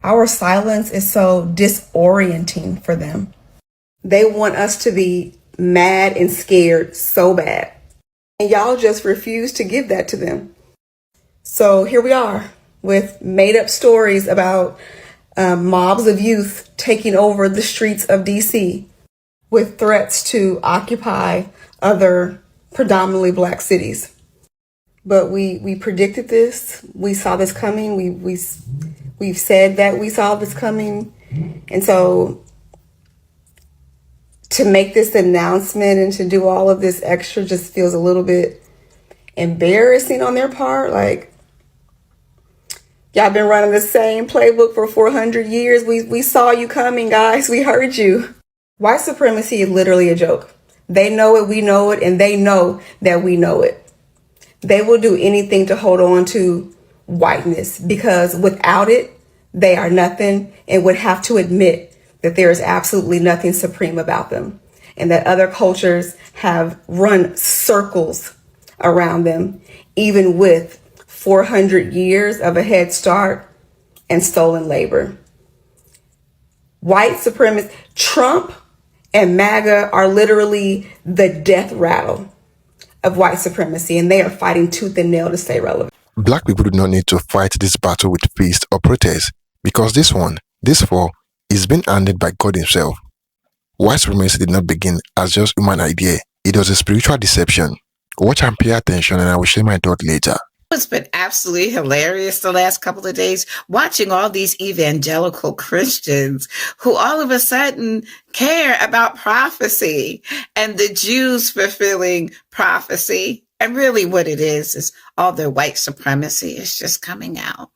Our silence is so disorienting for them. They want us to be mad and scared so bad. And y'all just refuse to give that to them. So here we are with made up stories about mobs of youth taking over the streets of DC with threats to occupy other predominantly Black cities. But we predicted this. We saw this coming. We've said that we saw this coming. And so to make this announcement and to do all of this extra just feels a little bit embarrassing on their part. Like, y'all been running the same playbook for 400 years. We saw you coming, guys. We heard you. White supremacy is literally a joke. They know it, we know it, and they know that we know it. They will do anything to hold on to whiteness because without it, they are nothing, and would have to admit that there is absolutely nothing supreme about them, and that other cultures have run circles around them, even with 400 years of a head start and stolen labor. White supremacy, Trump and MAGA are literally the death rattle of white supremacy, and they are fighting tooth and nail to stay relevant. Black people do not need to fight this battle with fist or protest, because this war, is being handled by God himself. White supremacy did not begin as just human idea. It was a spiritual deception. Watch and pay attention, and I will share my thought later. It's been absolutely hilarious the last couple of days watching all these evangelical Christians who all of a sudden care about prophecy and the Jews fulfilling prophecy. And really what it is all their white supremacy is just coming out.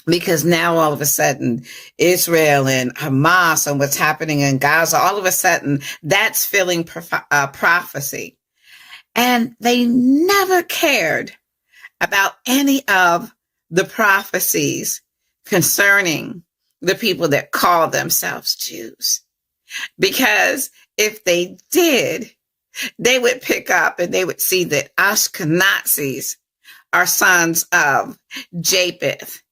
Because now all of a sudden, Israel and Hamas and what's happening in Gaza, all of a sudden, that's filling prophecy. And they never cared about any of the prophecies concerning the people that call themselves Jews. Because if they did, they would pick up and they would see that Ashkenazis are sons of Japheth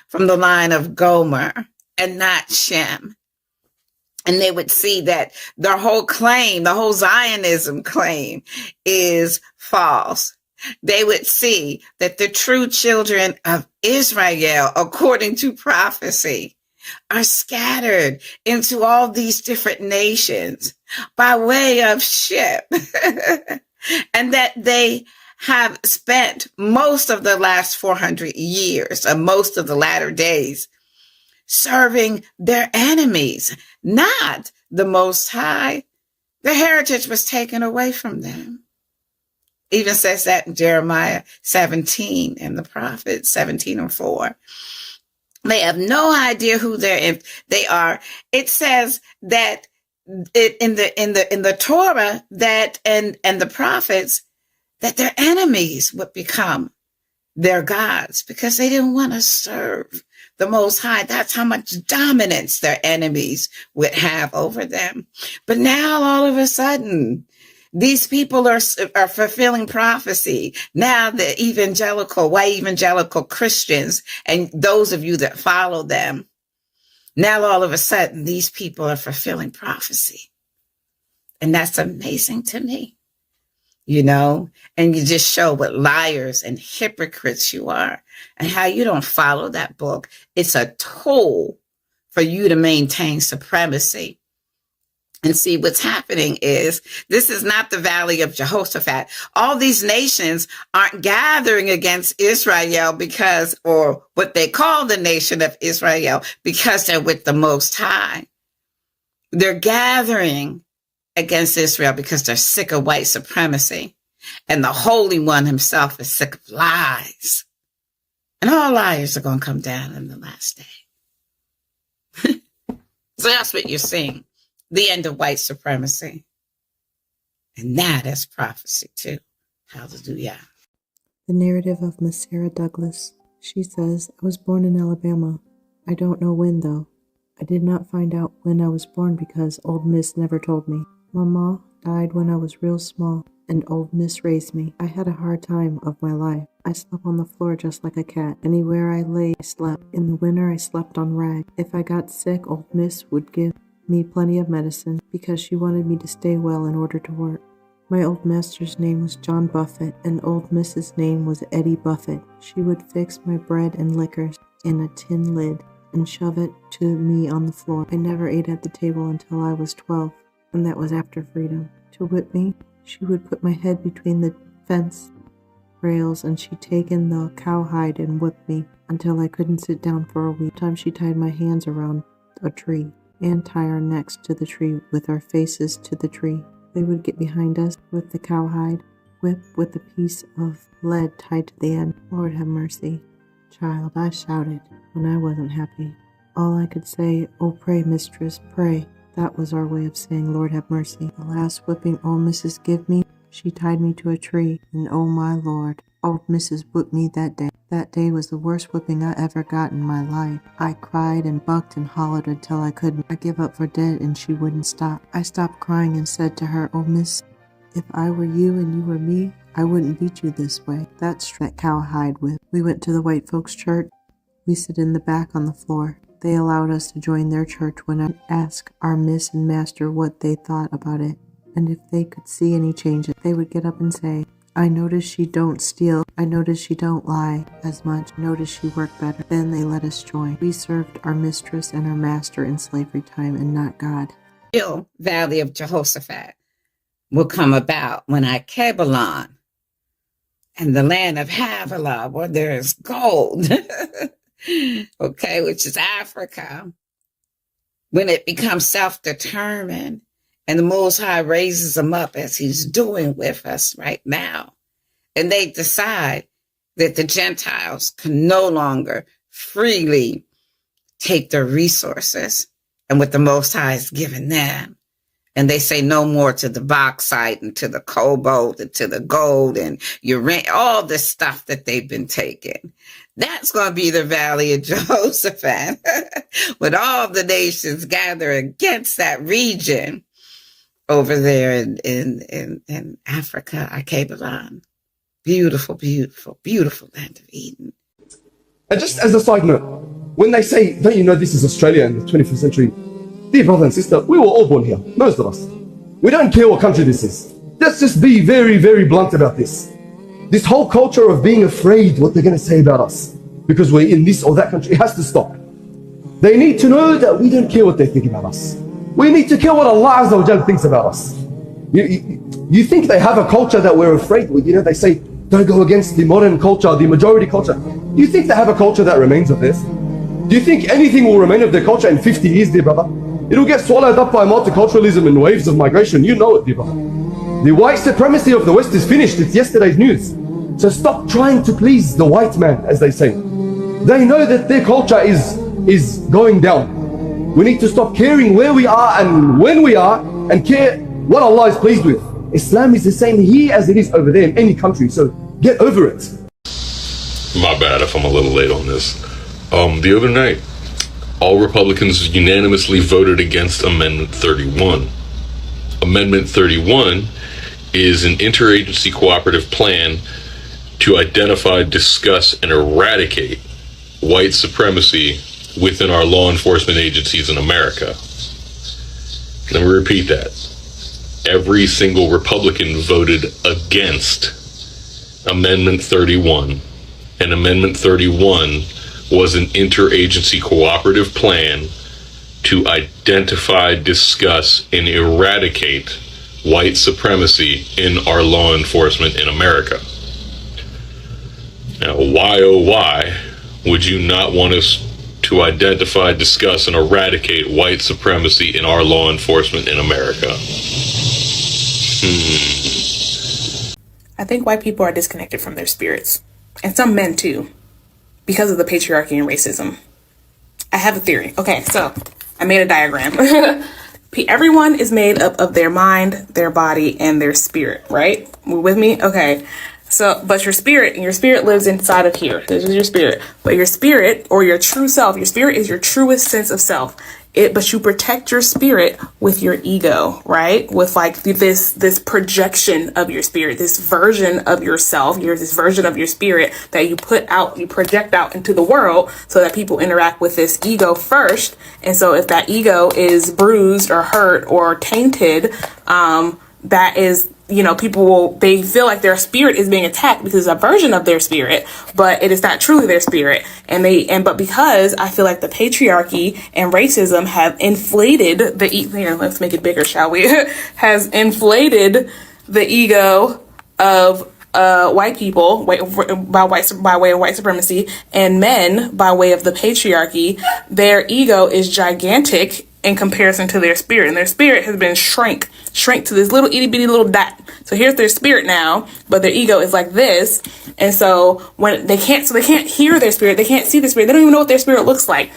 from the line of Gomer and not Shem. And they would see that their whole claim, the whole Zionism claim is false. They would see that the true children of Israel, according to prophecy, are scattered into all these different nations by way of ship. And that they have spent most of the last 400 years, or most of the latter days, serving their enemies, not the Most High. Their heritage was taken away from them. Even says that in Jeremiah 17 and the prophets 17:4. They have no idea who they are. It says that in the Torah that and the prophets that their enemies would become their gods because they didn't want to serve the Most High. That's how much dominance their enemies would have over them. But now all of a sudden, these people are fulfilling prophecy. Now the white evangelical Christians and those of you that follow them, now all of a sudden these people are fulfilling prophecy. And that's amazing to me. And you just show what liars and hypocrites you are and how you don't follow that book. It's a tool for you to maintain supremacy. And see, what's happening is this is not the valley of Jehoshaphat. All these nations aren't gathering against Israel or what they call the nation of Israel, because they're with the Most High. They're gathering against Israel because they're sick of white supremacy. And the Holy One himself is sick of lies. And all liars are going to come down in the last day. So that's what you're seeing. The end of white supremacy. And that is prophecy too. Hallelujah. The narrative of Miss Sarah Douglas. She says, I was born in Alabama. I don't know when though. I did not find out when I was born because Old Miss never told me. Mama died when I was real small and Old Miss raised me. I had a hard time of my life. I slept on the floor just like a cat. Anywhere I lay, I slept. In the winter, I slept on rags. If I got sick, old Miss would give me plenty of medicine because she wanted me to stay well in order to work. My old master's name was John Buffett, and old Miss's name was Eddie Buffett. She would fix my bread and liquors in a tin lid and shove it to me on the floor. I never ate at the table until I was 12, and that was after freedom. To whip me, she would put my head between the fence rails, and she'd take in the cowhide and whip me until I couldn't sit down for a week. Sometimes she tied my hands around a tree and tie our necks to the tree with our faces to the tree. They would get behind us with the cowhide whip with a piece of lead tied to the end. Lord have mercy. Child, I shouted when I wasn't happy. All I could say, oh pray, mistress, pray. That was our way of saying Lord have mercy. The last whipping old Mrs. give me, she tied me to a tree, and oh my Lord, old Mrs. whipped me that day. That day was the worst whipping I ever got in my life. I cried and bucked and hollered until I couldn't. I give up for dead and she wouldn't stop. I stopped crying and said to her, oh miss, if I were you and you were me, I wouldn't beat you this way. That's that cowhide whip. We went to the white folks' church. We sit in the back on the floor. They allowed us to join their church when I asked our miss and master what they thought about it, and if they could see any changes. They would get up and say, I notice she don't steal. I notice she don't lie as much. I notice she worked better. Then they let us join. We served our mistress and our master in slavery time and not God. Real Valley of Jehoshaphat will come about when I Babylon and the land of Havilah, where there is gold, okay, which is Africa, when it becomes self-determined and the Most High raises them up as he's doing with us right now. And they decide that the Gentiles can no longer freely take their resources and what the Most High has given them. And they say no more to the bauxite and to the cobalt and to the gold and uranium, all this stuff that they've been taking. That's going to be the Valley of Jehoshaphat when all the nations gather against that region over there in Africa, Babylon. Beautiful, beautiful, beautiful land of Eden. And just as a side note, when they say, don't you know this is Australia in the 21st century? Dear brother and sister, we were all born here, most of us. We don't care what country this is. Let's just be very, very blunt about this. This whole culture of being afraid what they're going to say about us because we're in this or that country, it has to stop. They need to know that we don't care what they think about us. We need to care what Allah Azza wa Jal thinks about us. You think they have a culture that we're afraid with? You know, they say, don't go against the modern culture, the majority culture. Do you think they have a culture that remains of this? Do you think anything will remain of their culture in 50 years, dear brother? It'll get swallowed up by multiculturalism and waves of migration. You know it, dear brother. The white supremacy of the West is finished. It's yesterday's news. So stop trying to please the white man, as they say. They know that their culture is going down. We need to stop caring where we are and when we are and care what Allah is pleased with. Islam is the same here as it is over there in any country. So get over it. My bad if I'm a little late on this. The other night, all Republicans unanimously voted against Amendment 31. Amendment 31 is an interagency cooperative plan to identify, discuss, and eradicate white supremacy within our law enforcement agencies in America. Let me repeat that. Every single Republican voted against Amendment 31, and Amendment 31 was an interagency cooperative plan to identify, discuss, and eradicate white supremacy in our law enforcement in America. Now, why, oh why, would you not want us to identify, discuss, and eradicate white supremacy in our law enforcement in America? I think white people are disconnected from their spirits, and some men too, because of the patriarchy and racism. I have a theory. Okay, so I made a diagram. Everyone is made up of their mind, their body, and their spirit, right? We're with me? Okay. So, but your spirit lives inside of here. This is your spirit. But your spirit, or your true self, your spirit is your truest sense of self. but you protect your spirit with your ego, right? With like this projection of your spirit, this version of yourself, this version of your spirit that you put out, you project out into the world so that people interact with this ego first. And so if that ego is bruised or hurt or tainted, that is, they feel like their spirit is being attacked because it's a version of their spirit, but it is not truly their spirit. But because I feel like the patriarchy and racism have inflated let's make it bigger, shall we? Has inflated the ego of white people by way of white supremacy, and men by way of the patriarchy. Their ego is gigantic in comparison to their spirit, and their spirit has been shrink to this little itty bitty little dot. So here's their spirit now, but their ego is like this. And so when they can't hear their spirit, they can't see their spirit, they don't even know what their spirit looks like.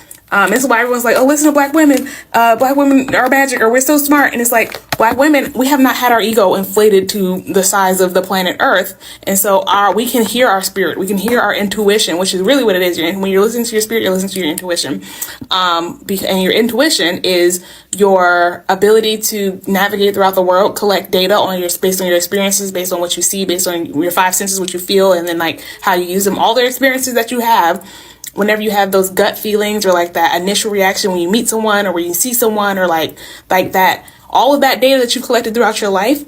This is why everyone's like, oh, listen to black women are magic, or we're so smart. And it's like, black women, we have not had our ego inflated to the size of the planet Earth. And so we can hear our spirit. We can hear our intuition, which is really what it is. When you're listening to your spirit, you're listening to your intuition. And your intuition is your ability to navigate throughout the world, collect data based on your experiences, based on what you see, based on your five senses, what you feel, and then like how you use them, all the experiences that you have. Whenever you have those gut feelings or like that initial reaction when you meet someone or when you see someone or like that, all of that data that you collected throughout your life,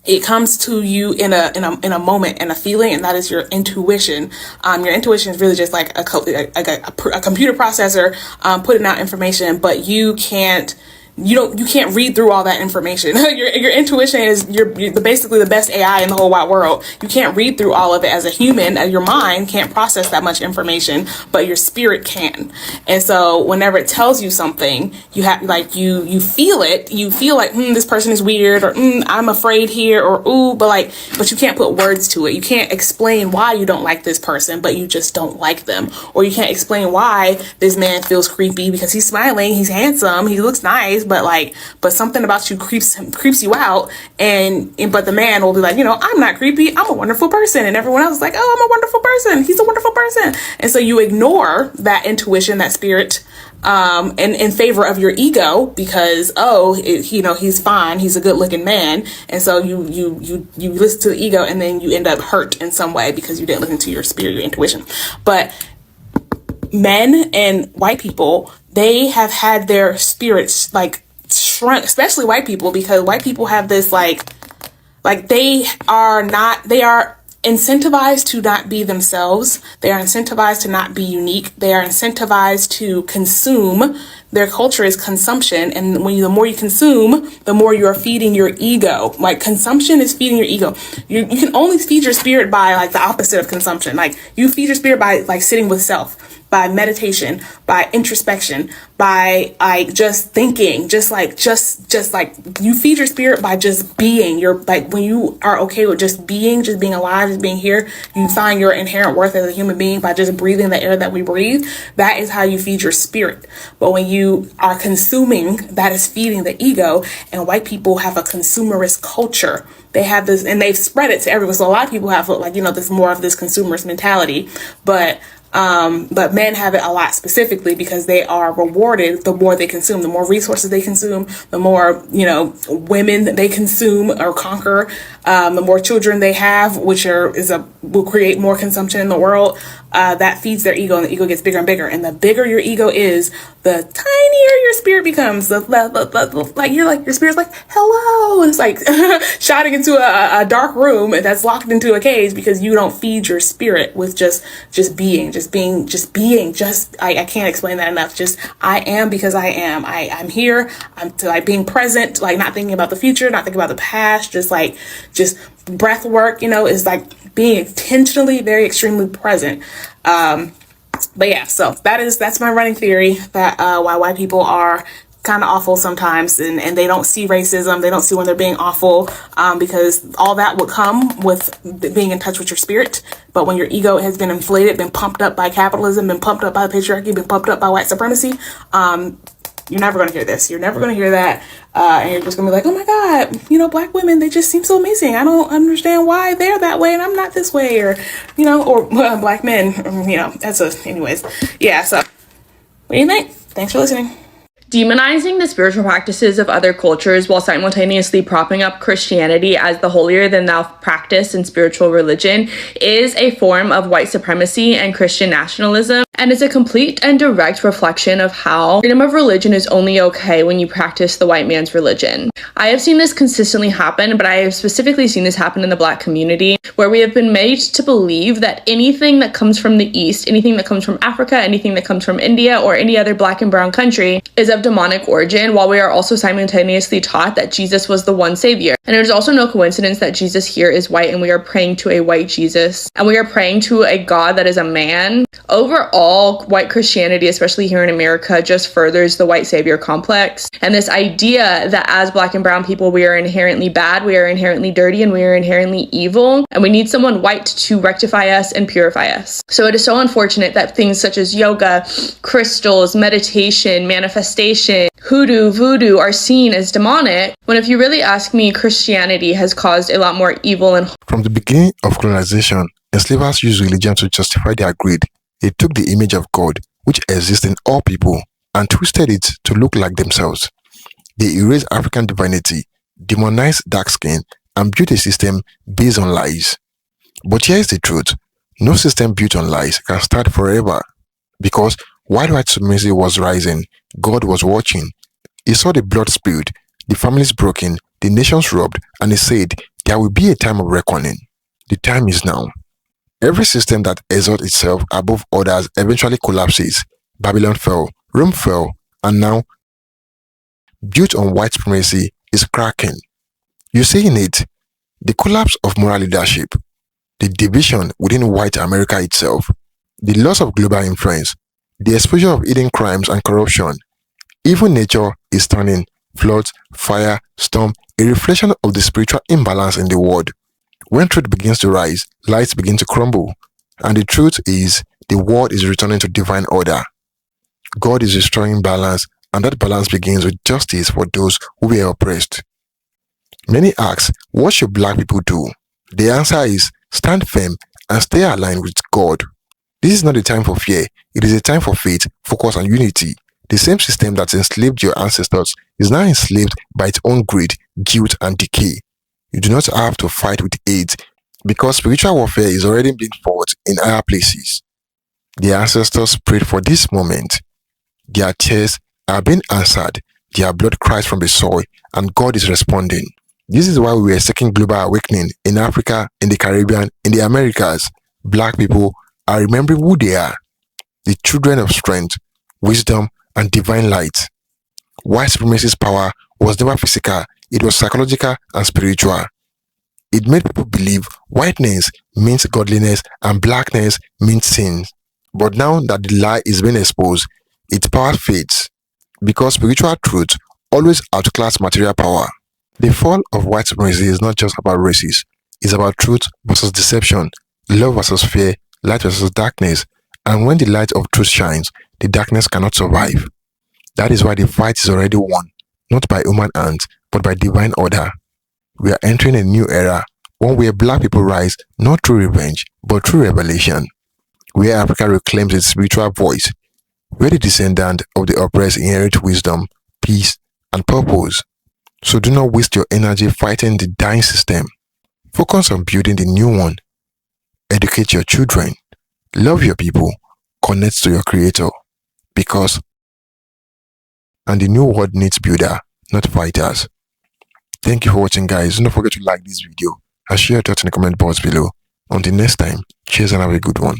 it comes to you in a moment and a feeling, and that is your intuition. Your intuition is really just like a computer processor putting out information, but you can't read through all that information. Your intuition is basically the best AI in the whole wide world. You can't read through all of it as a human. Your mind can't process that much information, but your spirit can. And so whenever it tells you something, you have you feel it. You feel like this person is weird, or I'm afraid here, or ooh, but you can't put words to it. You can't explain why you don't like this person, but you just don't like them. Or you can't explain why this man feels creepy because he's smiling, he's handsome, he looks nice, but something about you creeps you out, but the man will be like, I'm not creepy, I'm a wonderful person, and everyone else is like, oh, I'm a wonderful person, he's a wonderful person. And so you ignore that intuition, that spirit, in favor of your ego because he's fine, he's a good looking man, and so you listen to the ego, and then you end up hurt in some way because you didn't listen to your spirit, your intuition. But men and white people, they have had their spirits like shrunk, especially white people, because white people have this like they are incentivized to not be themselves. They are incentivized to not be unique. They are incentivized to consume. Their culture is consumption. And the more you consume, the more you're feeding your ego. Like consumption is feeding your ego. You can only feed your spirit by like the opposite of consumption. Like you feed your spirit by like sitting with self, by meditation, by introspection, by like just thinking, just like you feed your spirit by just being. You're like, when you are okay with just being alive, just being here, you find your inherent worth as a human being by just breathing the air that we breathe. That is how you feed your spirit. But when you are consuming, that is feeding the ego. And white people have a consumerist culture. They have this, and they've spread it to everyone. So a lot of people have this more of this consumerist mentality, but men have it a lot specifically because they are rewarded the more they consume, the more resources they consume, the more, women they consume or conquer, the more children they have, which will create more consumption in the world. That feeds their ego, and the ego gets bigger and bigger. And the bigger your ego is, the tinier your spirit becomes. Your spirit's like, hello. And it's like shouting into a dark room that's locked into a cage because you don't feed your spirit with just being. I can't explain that enough. Just, I am because I am. I'm here. I'm like being present, like not thinking about the future, not thinking about the past, just breath work, is like being intentionally very extremely present. But yeah, so that's my running theory that why white people are kind of awful sometimes, and they don't see racism, they don't see when they're being awful, because all that would come with being in touch with your spirit. But when your ego has been inflated, been pumped up by capitalism, been pumped up by the patriarchy, been pumped up by white supremacy, you're never going to hear this. You're never going to hear that. And you're just going to be like, oh my God, black women, they just seem so amazing. I don't understand why they're that way and I'm not this way, or black men, anyways. Yeah. So what do you think? Thanks for listening. Demonizing the spiritual practices of other cultures while simultaneously propping up Christianity as the holier-than-thou practice and spiritual religion is a form of white supremacy and Christian nationalism, and is a complete and direct reflection of how freedom of religion is only okay when you practice the white man's religion. I have seen this consistently happen, but I have specifically seen this happen in the Black community, where we have been made to believe that anything that comes from the East, anything that comes from Africa, anything that comes from India, or any other Black and brown country is of demonic origin, while we are also simultaneously taught that Jesus was the one savior. And it is also no coincidence that Jesus here is white, and we are praying to a white Jesus, and we are praying to a God that is a man. Overall, white Christianity, especially here in America, just furthers the white savior complex, and this idea that as Black and brown people, we are inherently bad, we are inherently dirty, and we are inherently evil, and we need someone white to rectify us and purify us. So it is so unfortunate that things such as yoga, crystals, meditation, manifestation, hoodoo, voodoo are seen as demonic, when if you really ask me, Christianity has caused a lot more evil and From the beginning of colonization, enslavers used religion to justify their greed. They took the image of God, which exists in all people, and twisted it to look like themselves. They erased African divinity, demonized dark skin, and built a system based on lies. But here is the truth. No system built on lies can stand forever. Because while white supremacy was rising, God was watching. He saw the blood spilled, the families broken, the nations robbed, and he said, there will be a time of reckoning. The time is now. Every system that exalts itself above others eventually collapses. Babylon fell, Rome fell, and now, built on white supremacy, is cracking. You see in it, the collapse of moral leadership, the division within white America itself, the loss of global influence, the exposure of hidden crimes and corruption. Even nature is turning, floods, fire, storm, a reflection of the spiritual imbalance in the world. When truth begins to rise, lights begin to crumble. And the truth is, the world is returning to divine order. God is restoring balance, and that balance begins with justice for those who were oppressed. Many ask, what should Black people do? The answer is, stand firm and stay aligned with God. This is not a time for fear, it is a time for faith, focus, and unity. The same system that enslaved your ancestors is now enslaved by its own greed, guilt, and decay. You do not have to fight with hate, because spiritual warfare is already being fought in higher places. The ancestors prayed for this moment. Their tears are being answered, their blood cries from the soil, and God is responding. This is why we are seeking global awakening in Africa, in the Caribbean, in the Americas. Black people are remembering who they are, the children of strength, wisdom, and divine light. White supremacy's power was never physical, it was psychological and spiritual. It made people believe whiteness means godliness and blackness means sin. But now that the lie is being exposed, its power fades, because spiritual truth always outclass material power. The fall of white supremacy is not just about races, it's about truth versus deception, love versus fear, light versus darkness, and when the light of truth shines, the darkness cannot survive. That is why the fight is already won, not by human hands, but by divine order. We are entering a new era, one where Black people rise not through revenge, but through revelation, where Africa reclaims its spiritual voice, where the descendant of the oppressed inherit wisdom, peace, and purpose. So do not waste your energy fighting the dying system. Focus on building the new one. Educate your children. Love your people. Connect to your creator. Because and the new world needs builder, not fighters. Thank you for watching, guys. Don't forget to like this video and share your thoughts in the comment box below. Until next time, cheers and have a good one.